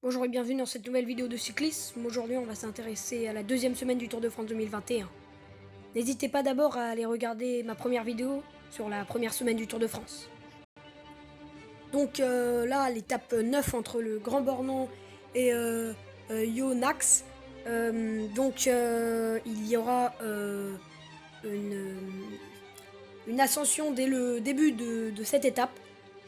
Bonjour et bienvenue dans cette nouvelle vidéo de cyclisme. Aujourd'hui, on va s'intéresser à la deuxième semaine du Tour de France 2021. N'hésitez pas d'abord à aller regarder ma première vidéo sur la première semaine du Tour de France. Donc là, l'étape 9 entre le Grand Bornand et Yonax. Il y aura une ascension dès le début de cette étape.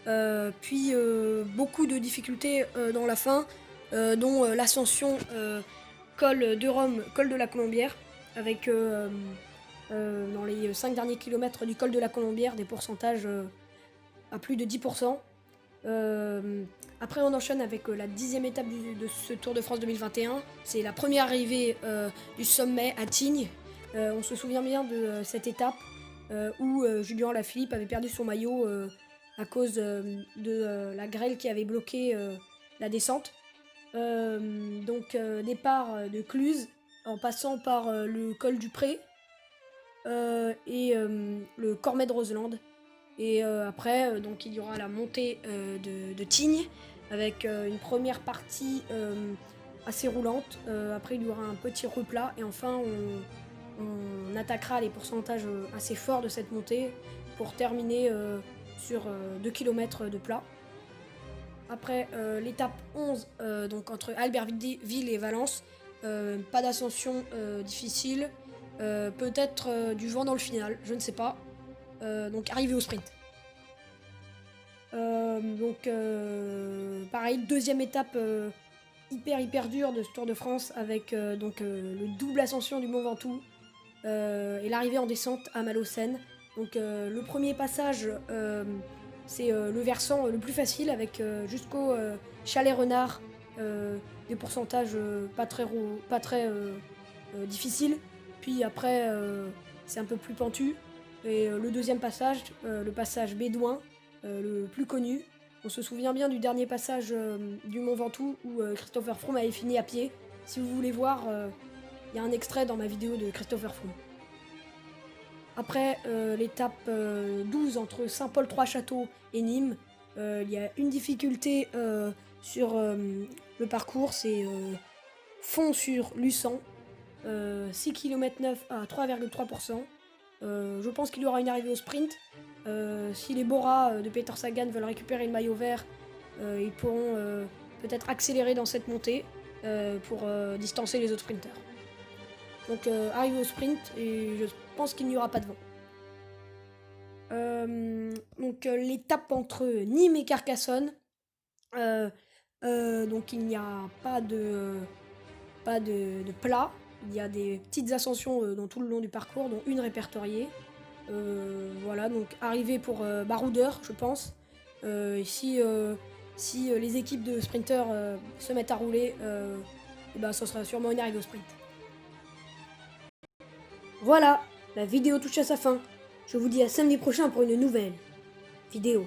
Beaucoup de difficultés dans la fin, dont l'ascension col de Rome, col de la Colombière, avec dans les 5 derniers kilomètres du col de la Colombière des pourcentages à plus de 10%. Après on enchaîne avec la 10e étape de ce Tour de France 2021. C'est la première arrivée du sommet à Tignes. On se souvient bien de cette étape où Julien Lafilippe avait perdu son maillot à cause de la grêle qui avait bloqué la descente. Départ de Cluse en passant par le col du Pré et le Cormet de Roseland. Et après, donc il y aura la montée de Tignes avec une première partie assez roulante. Après, il y aura un petit replat et enfin, on attaquera les pourcentages assez forts de cette montée pour terminer sur 2 km de plat. Après l'étape 11, donc entre Albertville et Valence, pas d'ascension difficile, peut-être du vent dans le final, je ne sais pas. Donc arrivé au sprint. Pareil, deuxième étape hyper dure de ce Tour de France avec le double ascension du Mont Ventoux et l'arrivée en descente à Malocène. Donc le premier passage, c'est le versant le plus facile avec jusqu'au Chalet Renard, des pourcentages pas très difficiles. Puis après, c'est un peu plus pentu. Et le deuxième passage, le passage Bédouin, le plus connu. On se souvient bien du dernier passage du Mont Ventoux où Christopher Froome avait fini à pied. Si vous voulez voir, il y a un extrait dans ma vidéo de Christopher Froome. Après l'étape 12 entre Saint-Paul-Trois-Châteaux et Nîmes, il y a une difficulté sur le parcours, c'est fond sur Luçon, 6 km 9 à 3,3%. Je pense qu'il y aura une arrivée au sprint. Si les Bora de Peter Sagan veulent récupérer le maillot vert, ils pourront peut-être accélérer dans cette montée pour distancer les autres sprinters. Donc arrivé au sprint et je pense qu'il n'y aura pas de vent. L'étape entre Nîmes et Carcassonne, donc il n'y a pas de plat, il y a des petites ascensions dans tout le long du parcours, dont une répertoriée. Voilà, donc arrivée pour baroudeur, je pense. Si les équipes de sprinters se mettent à rouler, ce sera sûrement une arrivée au sprint. Voilà, la vidéo touche à sa fin. Je vous dis à samedi prochain pour une nouvelle vidéo.